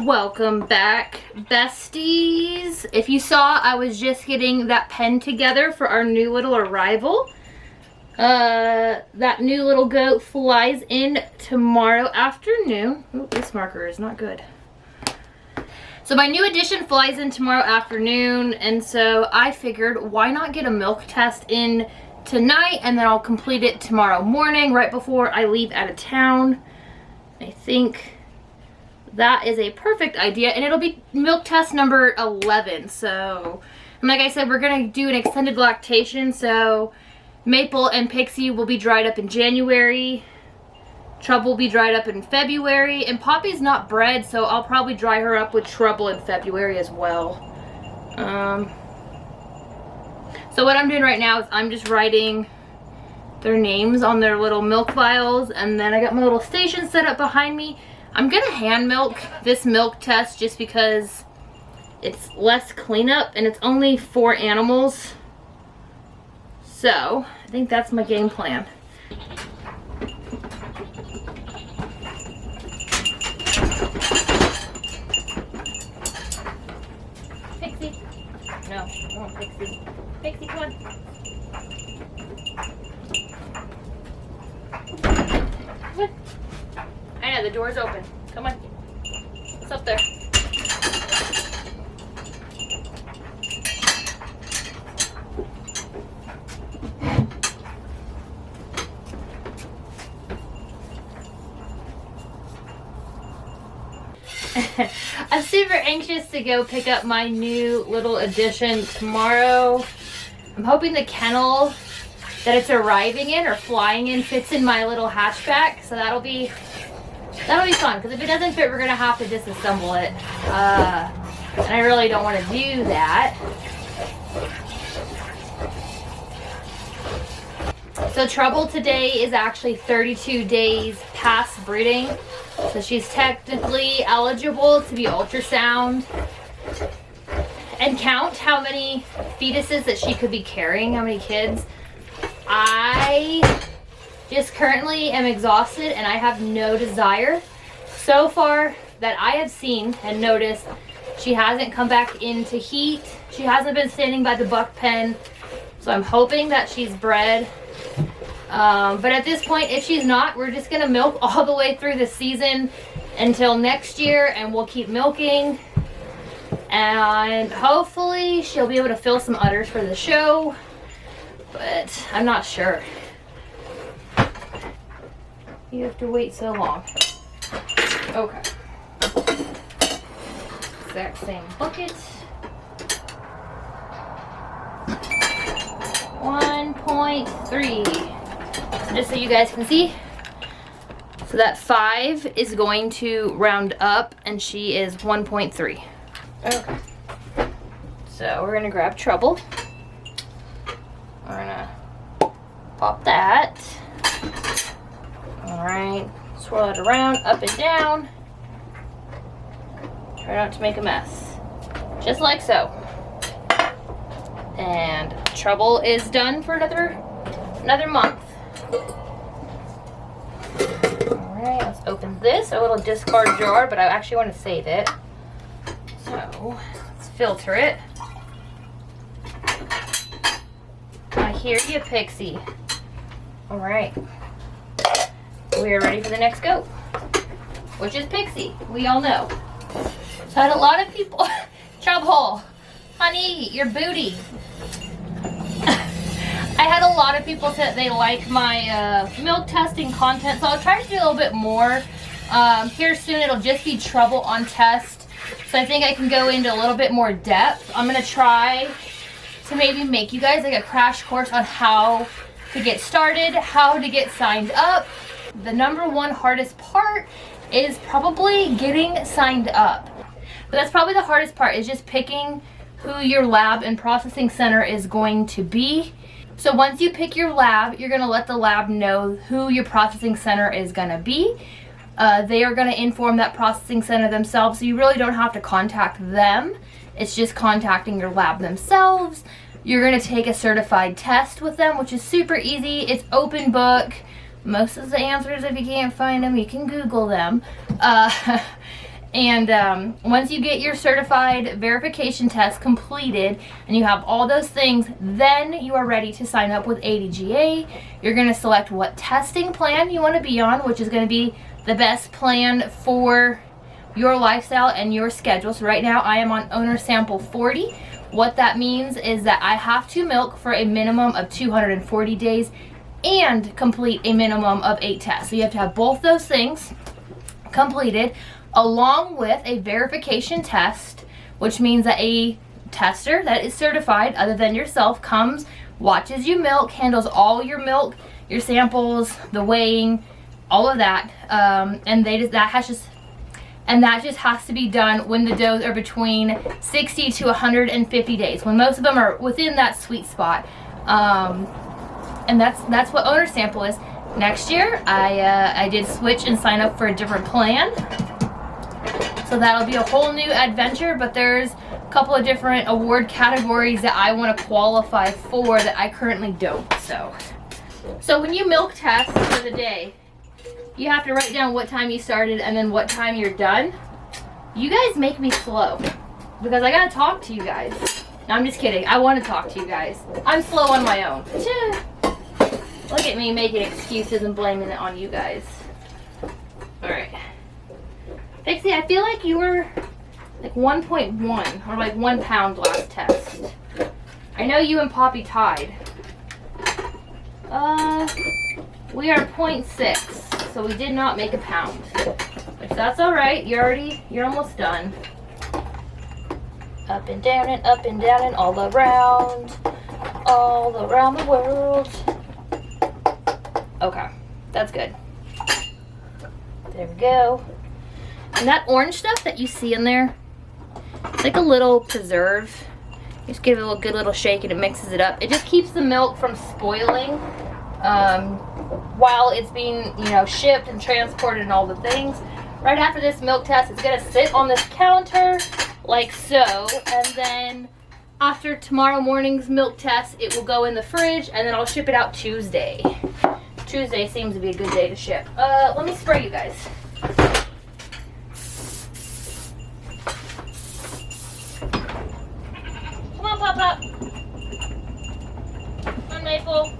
Welcome back, besties. If you saw, I was just getting that pen together for our new little arrival. That new little goat flies in tomorrow afternoon. Ooh, this marker is not good. So my new addition flies in tomorrow afternoon, and so I figured why not get a milk test in tonight, and then I'll complete it tomorrow morning right before I leave out of town. I think that is a perfect idea, and it'll be milk test number 11. So, and like I said, we're gonna do an extended lactation, so Maple and Pixie will be dried up in January, Trouble will be dried up in February, and Poppy's not bred, so I'll probably dry her up with Trouble in February as well. So what I'm doing right now is I'm just writing their names on their little milk vials, and then I got my little station set up behind me. I'm gonna hand milk this milk test just because it's less cleanup and it's only 4 animals. So I think that's my game plan. Pixie. No, I want Pixie. Pixie, come on. Come on. I know, the door's open. Come on. What's up there? I'm super anxious to go pick up my new little addition tomorrow. I'm hoping the kennel that it's arriving in or flying in fits in my little hatchback, so that'll be fun, because if it doesn't fit, we're gonna have to disassemble it, and I really don't want to do that. So Trouble today is actually 32 days past breeding, so she's technically eligible to be ultrasound and count how many fetuses that she could be carrying, how many kids. I just currently am exhausted and I have no desire. So far that I have seen and noticed, she hasn't come back into heat. She hasn't been standing by the buck pen. So I'm hoping that she's bred. But at this point, if she's not, we're just gonna milk all the way through the season until next year, and we'll keep milking. And hopefully she'll be able to fill some udders for the show, but I'm not sure. You have to wait so long. Okay. Exact same bucket. 1.3. Just so you guys can see. So that 5 is going to round up, and she is 1.3. Okay. So we're gonna grab Trouble. We're gonna pop that. Alright, swirl it around, up and down. Try not to make a mess. Just like so. And Trouble is done for another month. Alright, let's open this, a little discard jar, but I actually want to save it. So, let's filter it. I hear you, Pixie. Alright. We are ready for the next goat, which is Pixie. We all know. So I had a lot of people, Trouble, honey, your booty. I had a lot of people say that they like my milk testing content, so I'll try to do a little bit more. Here soon it'll just be Trouble on test, so I think I can go into a little bit more depth. I'm going to try to maybe make you guys like a crash course on how to get started, how to get signed up. The #1 hardest part is probably getting signed up. But that's probably the hardest part, is just picking who your lab and processing center is going to be. So once you pick your lab, you're going to let the lab know who your processing center is going to be. They are going to inform that processing center themselves, so you really don't have to contact them. It's just contacting your lab themselves. You're going to take a certified test with them, which is super easy. It's open book. Most of the answers, if you can't find them, you can Google them. And once you get your certified verification test completed and you have all those things, then you are ready to sign up with ADGA. You're going to select what testing plan you want to be on, which is going to be the best plan for your lifestyle and your schedule. So right now I am on owner sample 40. What that means is that I have to milk for a minimum of 240 days and complete a minimum of 8 tests. So you have to have both those things completed, along with a verification test, which means that a tester that is certified other than yourself comes, watches you milk, handles all your milk, your samples, the weighing, all of that, and that just has to be done when the does are between 60 to 150 days, when most of them are within that sweet spot. And that's what owner sample is. Next year, I did switch and sign up for a different plan. So that'll be a whole new adventure, but there's a couple of different award categories that I want to qualify for that I currently don't. So when you milk test for the day, you have to write down what time you started and then what time you're done. You guys make me slow because I gotta talk to you guys. No, I'm just kidding. I want to talk to you guys. I'm slow on my own. Look at me making excuses and blaming it on you guys. Alright. Pixie, I feel like you were like 1.1 or like 1 pound last test. I know you and Poppy tied. We are 0.6, so we did not make a pound. Which that's alright, you're almost done. Up and down and all around the world. Okay, that's good. There we go. And that orange stuff that you see in there, it's like a little preserve. You just give it a good little shake and it mixes it up. It just keeps the milk from spoiling while it's being, shipped and transported and all the things. Right after this milk test, it's gonna sit on this counter like so, and then after tomorrow morning's milk test, it will go in the fridge, and then I'll ship it out Tuesday. Tuesday seems to be a good day to ship. Let me spray you guys. Come on, Pop. Come on, Maple.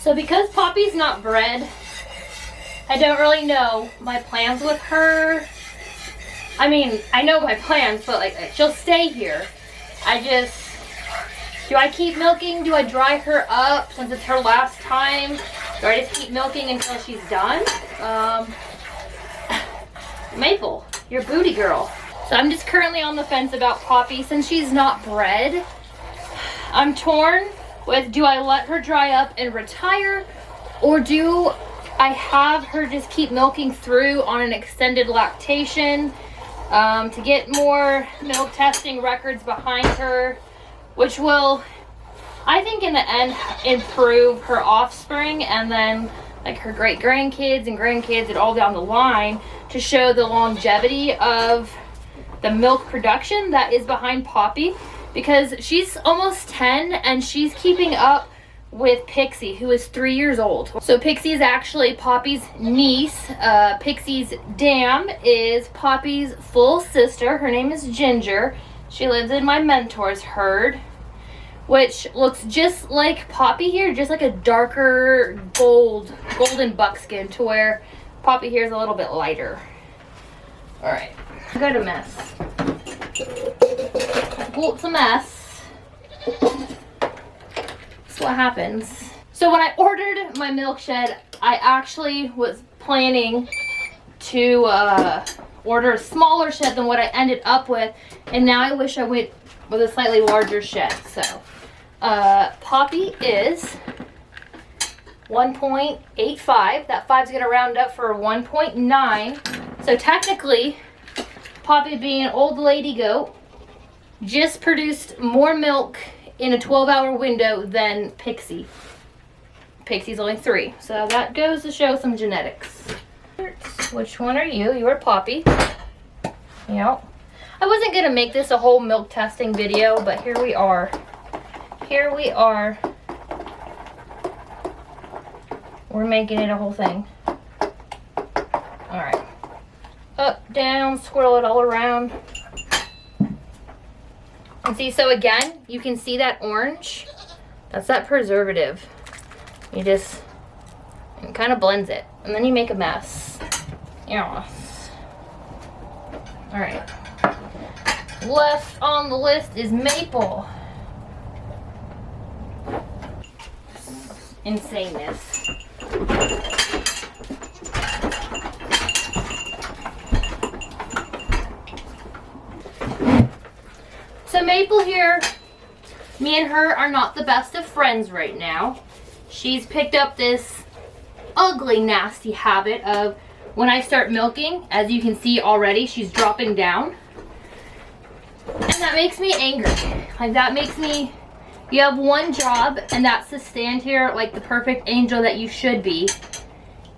So because Poppy's not bred, I don't really know my plans with her. I mean, I know my plans, but like she'll stay here. Do I keep milking? Do I dry her up since it's her last time? Do I just keep milking until she's done? Maple, you're booty girl. So I'm just currently on the fence about Poppy since she's not bred. I'm torn with, do I let her dry up and retire, or do I have her just keep milking through on an extended lactation to get more milk testing records behind her, which will, I think in the end, improve her offspring and then like her great grandkids and grandkids and all down the line, to show the longevity of the milk production that is behind Poppy. Because she's almost 10 and she's keeping up with Pixie, who is 3 years old. So Pixie is actually Poppy's niece. Pixie's dam is Poppy's full sister. Her name is Ginger. She lives in my mentor's herd, which looks just like Poppy here, just like a darker golden buckskin, to where Poppy here is a little bit lighter. All right, I got a mess. It's a mess. That's what happens. So when I ordered my milk shed, I actually was planning to order a smaller shed than what I ended up with, and now I wish I went with a slightly larger shed. So Poppy is 1.85. That 5's gonna round up for 1.9. So technically, Poppy, being an old lady goat, just produced more milk in a 12-hour window than Pixie. Pixie's only 3. So that goes to show some genetics. Which one are you? You are Poppy. Yep. I wasn't going to make this a whole milk testing video, but here we are. Here we are. We're making it a whole thing. Alright. Up, down, swirl it all around. And see, so again, you can see that orange. That's that preservative. You just, it kind of blends it. And then you make a mess. Yes. Alright. Left on the list is maple. Insaneness. So Maple here, me and her are not the best of friends right now. She's picked up this ugly, nasty habit of when I start milking, as you can see already, she's dropping down. And that makes me angry. Like, that makes me, you have one job, and that's to stand here like the perfect angel that you should be,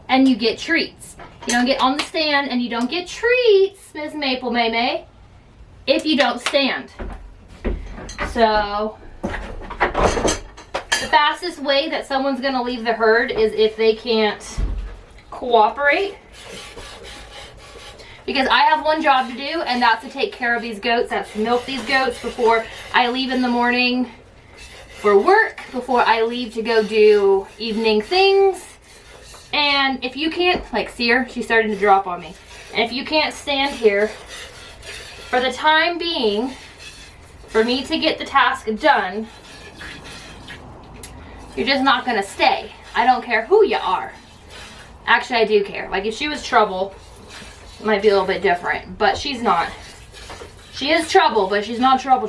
and you get treats. You don't get on the stand, and you don't get treats, Miss Maple May, if you don't stand. So, the fastest way that someone's gonna leave the herd is if they can't cooperate. Because I have one job to do, and that's to take care of these goats. That's to milk these goats before I leave in the morning for work, before I leave to go do evening things. And if you can't, like, see her? She's starting to drop on me. And if you can't stand here for the time being, for me to get the task done, you're just not gonna stay. I don't care who you are. Actually, I do care. Like, if she was trouble, it might be a little bit different, but she's not. She is trouble, but she's not trouble.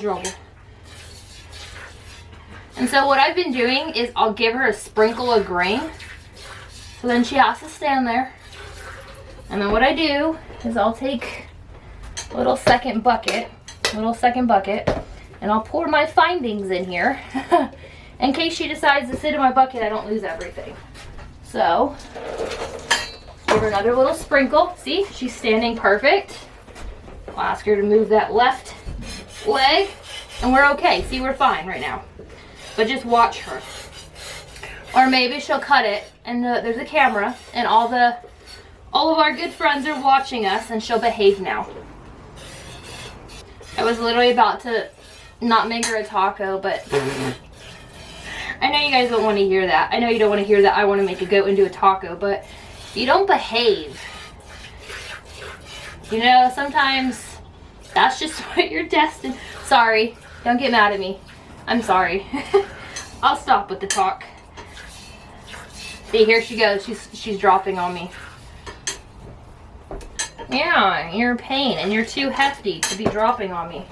And so what I've been doing is I'll give her a sprinkle of grain. So then she has to stand there. And then what I do is I'll take a little second bucket, and I'll pour my findings in here. In case she decides to sit in my bucket, I don't lose everything. So, give her another little sprinkle. See, she's standing perfect. I'll ask her to move that left leg, and we're okay. See, we're fine right now. But just watch her. Or maybe she'll cut it, and there's a camera, and all of our good friends are watching us, and she'll behave now. I was literally about to not make her a taco, but I know you guys don't want to hear that. I know you don't want to hear that I want to make a goat into a taco, but if you don't behave, you know, sometimes that's just what you're destined. Sorry, don't get mad at me. I'm sorry. I'll stop with the talk. See, here she goes. She's dropping on me. Yeah, you're a pain, and you're too hefty to be dropping on me.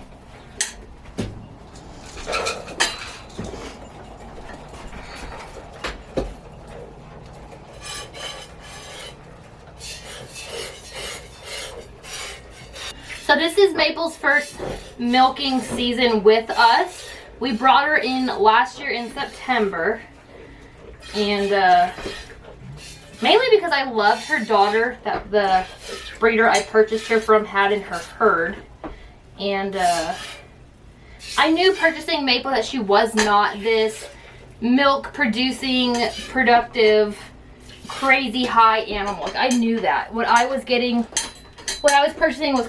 So this is Maple's first milking season with us. We brought her in last year in September, and mainly because I loved her daughter that the breeder I purchased her from had in her herd. And I knew purchasing Maple that she was not this milk producing, productive, crazy high animal. Like, I knew that. What I was purchasing was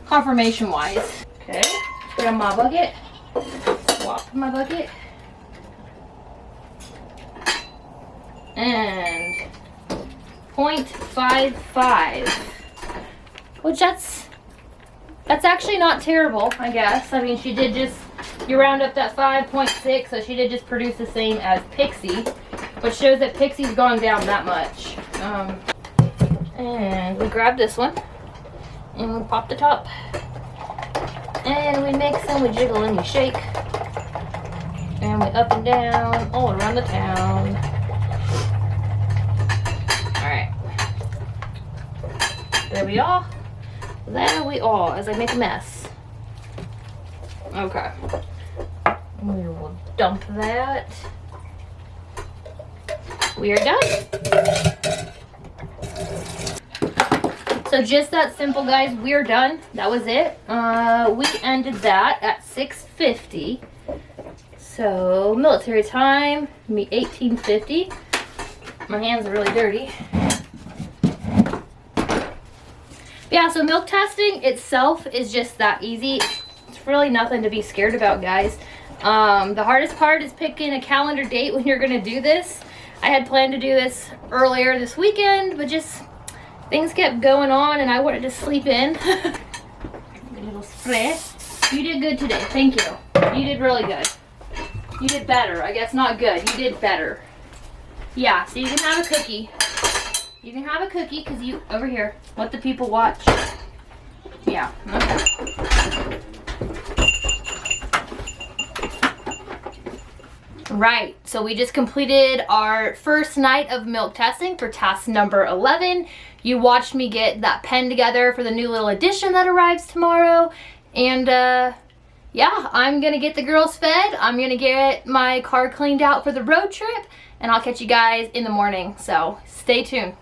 confirmation wise. Okay, put on my bucket. Swap my bucket. And 0.55, which that's actually not terrible, I guess. I mean, she did just, you round up that 5.6, so she did just produce the same as Pixie, which shows that Pixie's gone down that much. And we grab this one, and we pop the top, and we mix, and we jiggle, and we shake, and we up and down, all around the town. There we are. There we are, as I make a mess. Okay. We will dump that. we are done. So just that simple, guys. We are done. That was it. We ended that at 6:50. So military time, 18:50. My hands are really dirty. Yeah, so milk testing itself is just that easy. It's really nothing to be scared about, guys. The hardest part is picking a calendar date when you're gonna do this. I had planned to do this earlier this weekend, but just things kept going on and I wanted to sleep in. A little spray. You did good today, thank you. You did really good. You did better, I guess not good, you did better. Yeah, so you can have a cookie. You can have a cookie because you, over here, let the people watch. Yeah, okay. Right, so we just completed our first night of milk testing for task number 11. You watched me get that pen together for the new little addition that arrives tomorrow. And yeah, I'm gonna get the girls fed. I'm gonna get my car cleaned out for the road trip. And I'll catch you guys in the morning, so stay tuned.